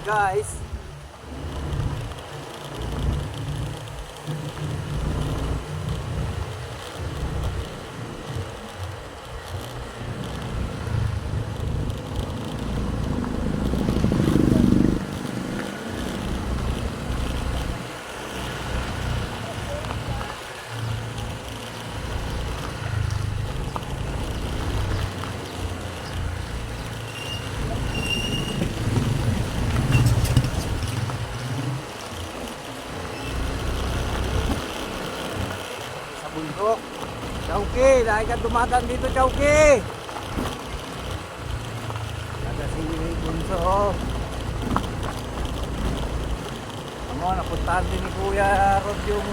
guys. Bundok. Chowki, dahil ka dumadaan dito, Chowki. Kada si Bunso. Ano, napuntahan din ni Kuya Rod yung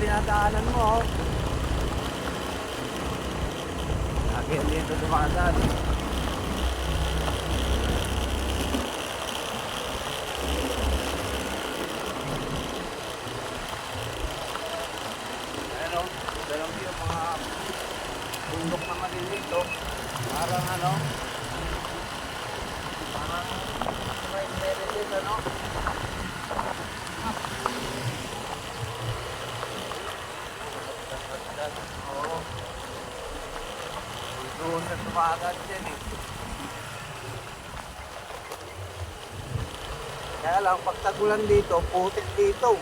dinadaanan mo. Lagi dito dumadaan. Dalawang yung mga bundok na maliliit to. Parang parang meron din Oo. Doon na tumagat dyan eh. Kaya lang pag tagulan dito, putik dito.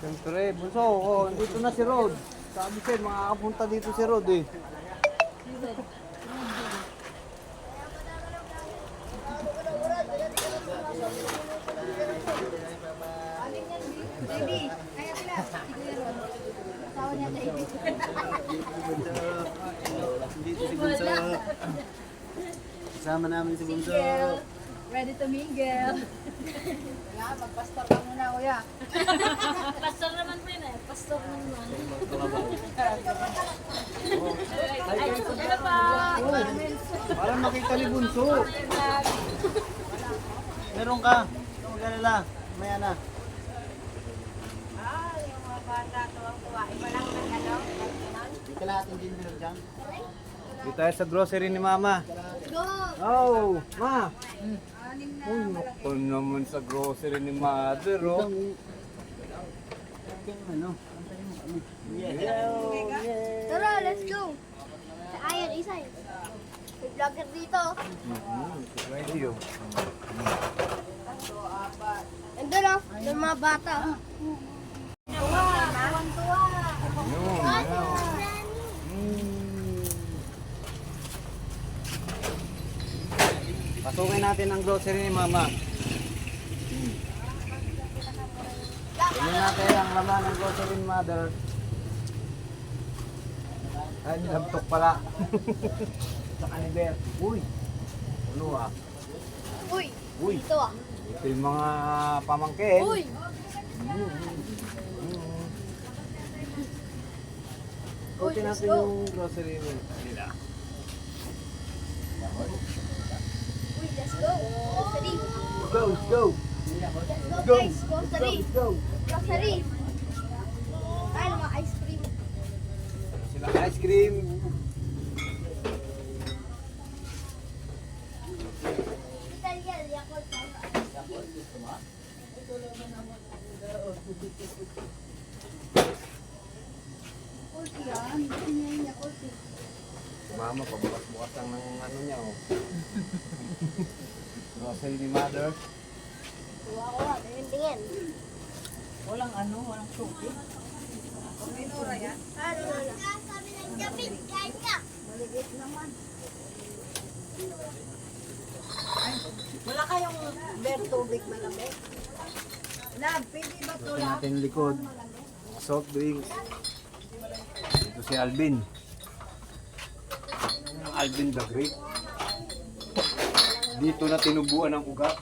Siyempre, Bunso, dito na si Rod. Sabi ko, makakapunta dito si Rod eh. Baby, kaya sila. Asawa niya baby. Dito si Bunso. Kasama namin si Bunso. Ready to mingle. Wala, magpastor ka muna, kuya. Pastor naman po yun eh. Pastor naman. Ano pa? Para makita ni Bunso. Meron ka. Huwag mag-alala. Maya na. Yung mga bata, tuwang-tuwa. Iba lang ng Hindi ka natin din bilog dyan. Dito tayo sa grocery ni Mama. Go! Oh, Ma! Uy, naku naman sa grocery ni Mother, oh. Tara, let's go! Sa Ayan, Isay. May vlogger dito. Ready, oh. Nandun o, yung mga bata. Tuwang-tuwa. Yun, yun. Pasukin natin ang grocery ni Mama. Tingnan natin ang laman ng grocery ni Mother. Ay, nilabtok pala. Sa kaniber. Uy! Ano ah? Uy, Uy! ito ah. Ito yung mga pamangkin. Uy! Kutin natin yung grocery nila. Uy, let's go. Grocery. Go, let's go! Let's go, guys. Grocery. Let's go! Grocery. Ay, mga ice cream. Sila ice cream. Italian, Yakult. Yakult yan. Gusto niya yung Yakult eh. Mama, pabukas-bukas lang ng niya, oh. Grocery ni Mother. Kuha ko lang. Tingin-tingin. Walang suki. Ano na? Sabi ng Japit, kanya. Maliit naman. Wala kayong beer tubig malamig? Lab, pwede ba ito Ito natin likod. Soft drinks. Ito si Alvin. Alvin the Great. Dito na tinubuan ang ugat.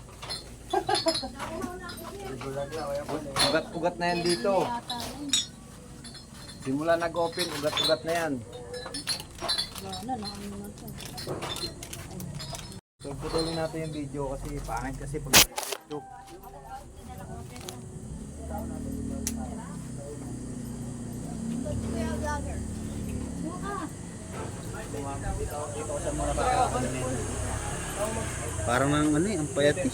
Ugat-ugat na yan dito. Simula nag-open, ugat-ugat na yan. So, putulin natin yung video kasi pangit kasi pag YouTube. Parang nang ano eh, ang payat eh.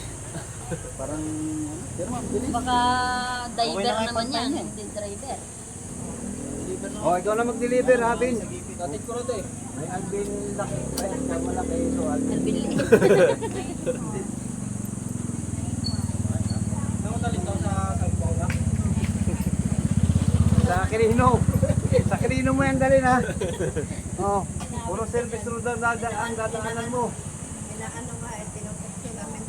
Parang pero mabilis. Baka Okay diver na nga naman yan, pantay hindi driver. Oh, ikaw na mag-deliver, Alvin. Tatid ko rin eh. May Alvin laki. Ay, ang malaki. So, Alvin. Nabili. Sa Quirino. Sa Quirino mo yan dali na. Oh, puro service road ang dadaanan mo. Inaano nga, tinutugtog namin.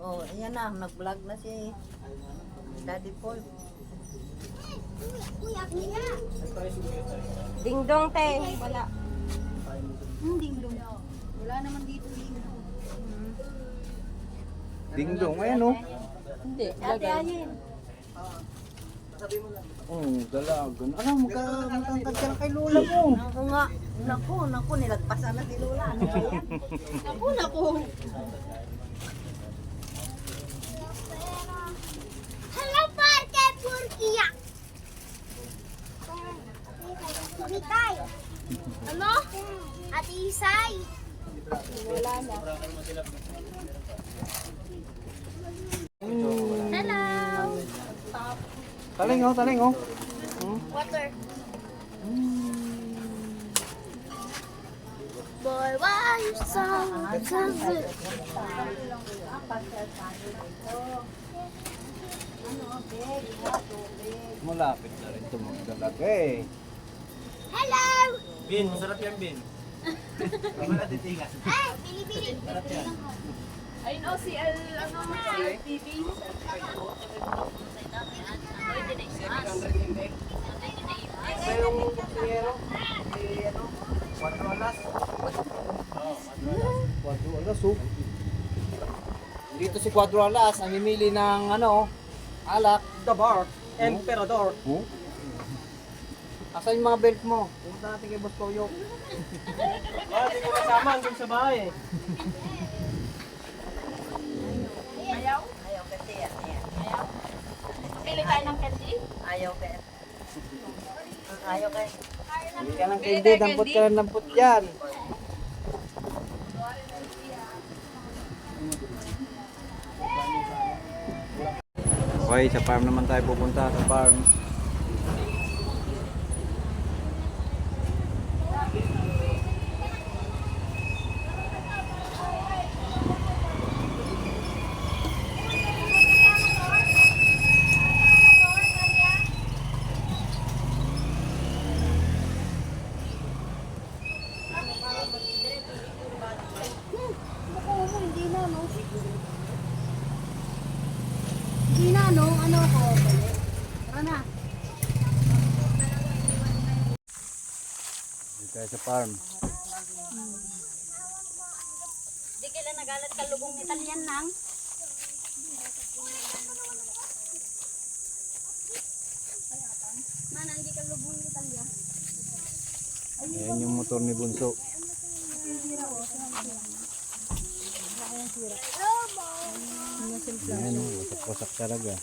Oh, ayan na, nag-vlog na si Daddy Paul. Kuya, kuya. Ding-dong, te. Wala. Ding-dong. Wala naman dito ding-dong. Ding-dong, ayan oh. Hindi, Ate Ayin. Oh, dalagan. Ano, magkangkad ka na kay Lola mo. Naku nga. Naku, nilagpasan na si Lola. Ano ba yan? Naku. Hello, Parque Purkia. Bitay. Ano? Ate Isay. Wala na. Hello. Taling oh, taling oh. Water. Boy, why you so good? Malapit na rin ito magdalaga eh. Hello. Bin, masarap yan, Bin. Hindi na titigas. Ay, bili-bili. ayun o si TV. Ito yung kutsiyero. Si ano, 4 alas. 4 alas oh. Dito si 4 alas, ang mimili ng ano, alak. The bar, Emperador. Oh? Asan yung mga belt mo? Punta natin kay Boss Toyo. Hindi ko kasama, hanggang sa bahay eh. Ayaw kasi yan. Ayaw. Pili tayo ng candy? Ayaw kasi. Ayaw kasi. Hindi ka ng candy, dampot ka ng dampot yan. Okay, sa farm naman tayo pupunta, sa farm. Hindi na, no? Hindi na, no? Ano ako? Tara na. Tayo sa farm. Di kailan nagalat ka lubong Italian nang. Mana hindi ka lubong Italian. Ayan yung motor ni Bunso. Ayan, wasak-wasak talaga.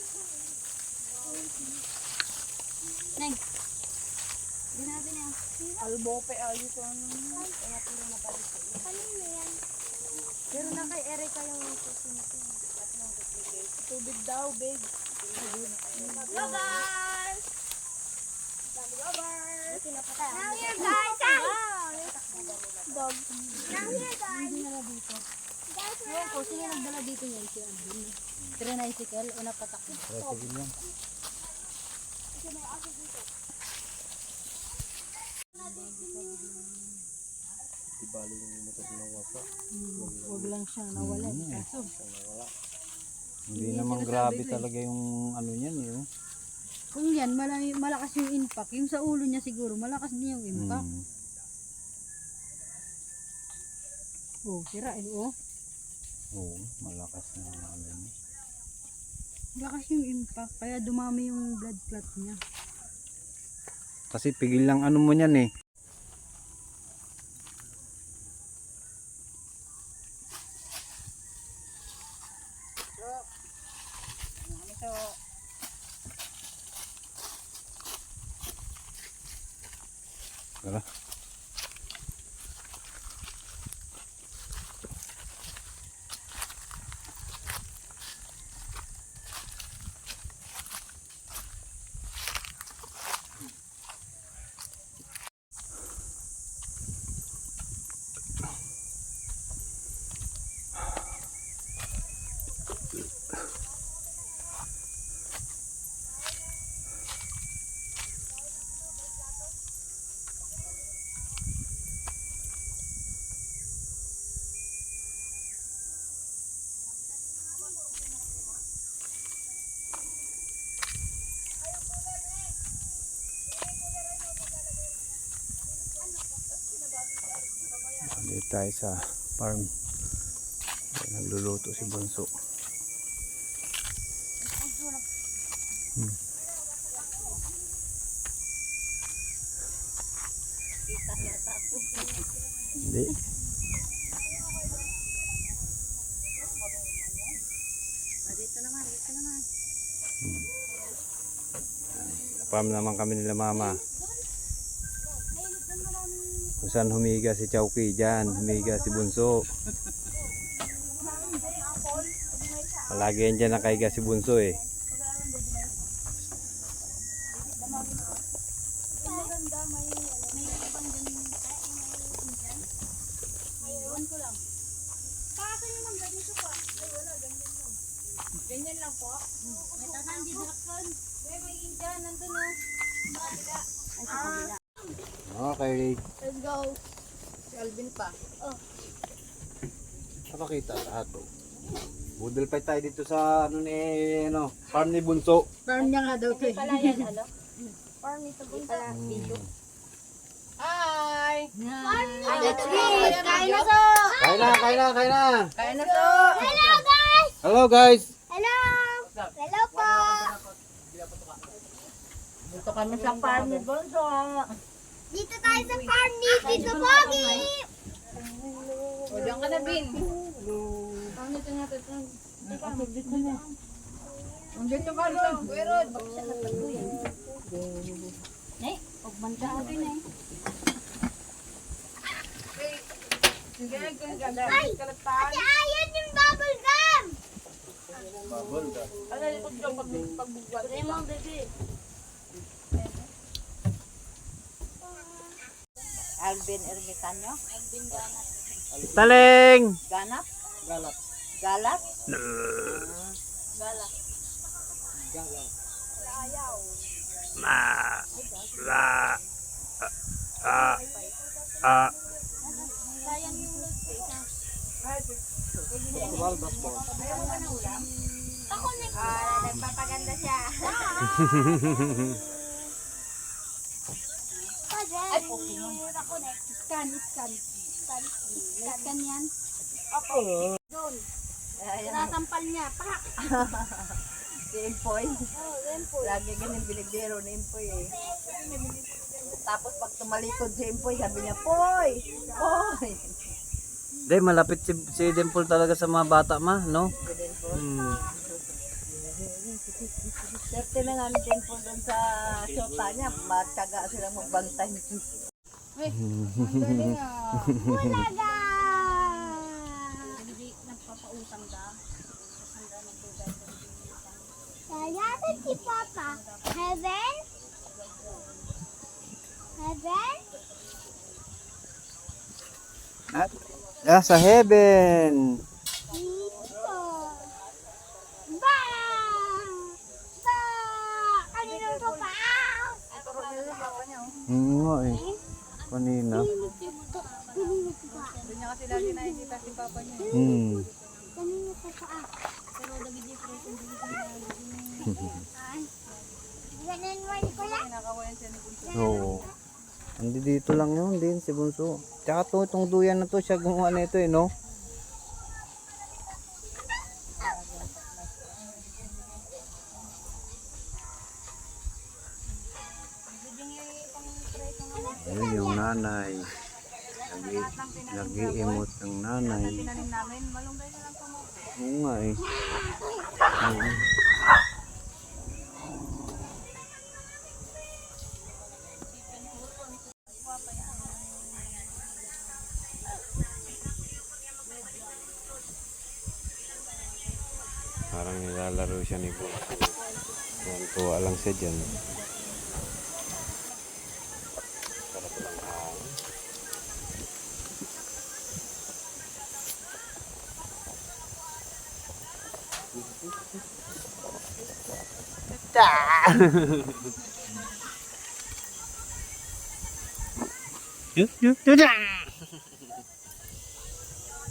Neng. Di natin yan. Albope ayos ko. Pero na kay Erika yung susunod. Tubig daw, babe. Lovers! Lovers! Now here guys! Dog. Now here guys! Guys, Ngayon ko, sino nagdala dito niyan? Si Alvin. Tricycle o napatakbo? Pero sige lang. Huwag lang siyang nawala. Kaso, Hindi naman grabe talaga yung ano niyan eh. Oh. Kung yan, malakas yung impact. Yung sa ulo niya siguro, malakas din yung impact. Oh, sira eh, oh. Oo, malakas na ano niya. Malakas yung impact, kaya dumami yung blood clot niya. Kasi pigil lang ano mo niyan eh. Tara. Dito tayo sa farm. Nagluluto si Bunso. Hindi. Dito naman, dito naman. Farm naman kami nila mama. Kung saan humiga si Chowky, dyan humiga si Bunso. Palagi yan dyan nakahiga si Bunso eh. ganyan lang po. May tatang di drakon. May Indian, nandun o. Okay. Let's go. si Alvin pa. Nakakita lahat oh. Budol pa tayo dito sa ano ni ano, farm ni Bunso. Farm niya nga daw to eh. Farm nito bunso. Hi! Let's go. Kain na so. Kain na, kain na, kain na. Kain na to! Hello guys. Hello guys. Hello. Hello po. Dito kami sa farm ni Bonso. Dito tayo sa farm ni Tito Pogi. O, diyan ka na, Bin. Dito natin. Dito ka lang. Pero, Nay, pagbanta natin eh. sige, ganda. Ay, ate ayan yung bubble gum. Ano yung dyan pagbugwal? Lemon baby. Alvin Ermitanyo? Taling. Ganap? Galat? Sayang yung isa. Ako nagpapaganda siya. Scan. Scan yan. Ayan, Nasampal niya. Pak! si Empoy. Lagi ganun binibiro ni Empoy eh. Tapos pag tumalikod si Empoy, sabi niya, Poy! Poy! Hindi, malapit si Dimple talaga sa mga bata ma, no? Hmm. Swerte na nga ni Dimple doon sa shota niya. Matyaga silang magbantay. Ang galing ah. Bulaga! Hindi nagpapautang ka. Kaya si Papa. Heaven? Heaven? Sa heaven. Dito. Ba! Ba! Kanino to pa? Nga eh. Kanina. Kanino to pa? Doon niya kasi lagi nakikita si Papa niya. Kanino to pa? Ay. Ganun mo ni Kuya? Kinakawayan siya ni Bunso. Oo. Hindi dito lang yun din si Bunso. Tsaka to, itong duyan na to, siya gumawa na ito eh, no? Ayun yung nanay. Nag-i-emote ng nanay. Tinanim namin, malunggay na lang po mo. Oo nga eh. Oo. Parang nilalaro siya ni Bunso. Tuwan-tuwa lang siya dyan. Sarap lang hangin.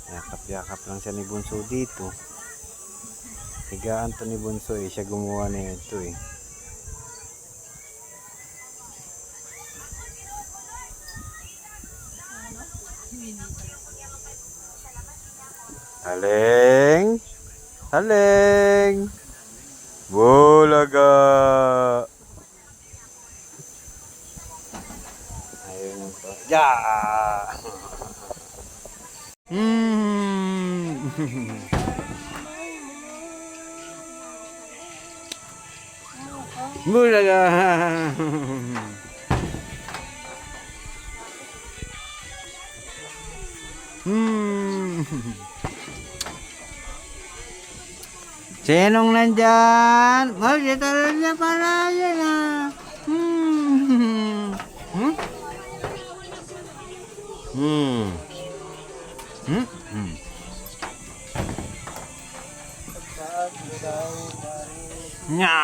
Yakap-yakap lang siya ni Bunso dito. Higaan to ni Bunso eh. Siya gumawa na ito eh. Haleng! Haleng! Bulaga! Ayun po. Ya! Bulaga! Sinong nandyan? Oh, dito rin niya pala yan ah. Nya.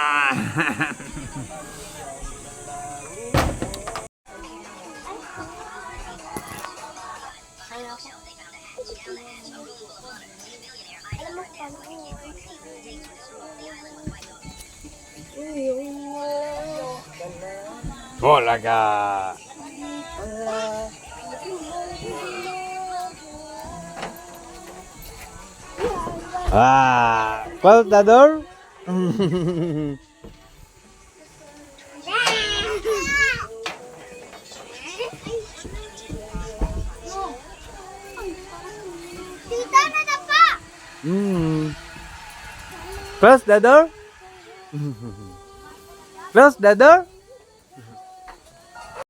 Bulaga. Close the door. Tita, nadapa! Close the door. Close the door.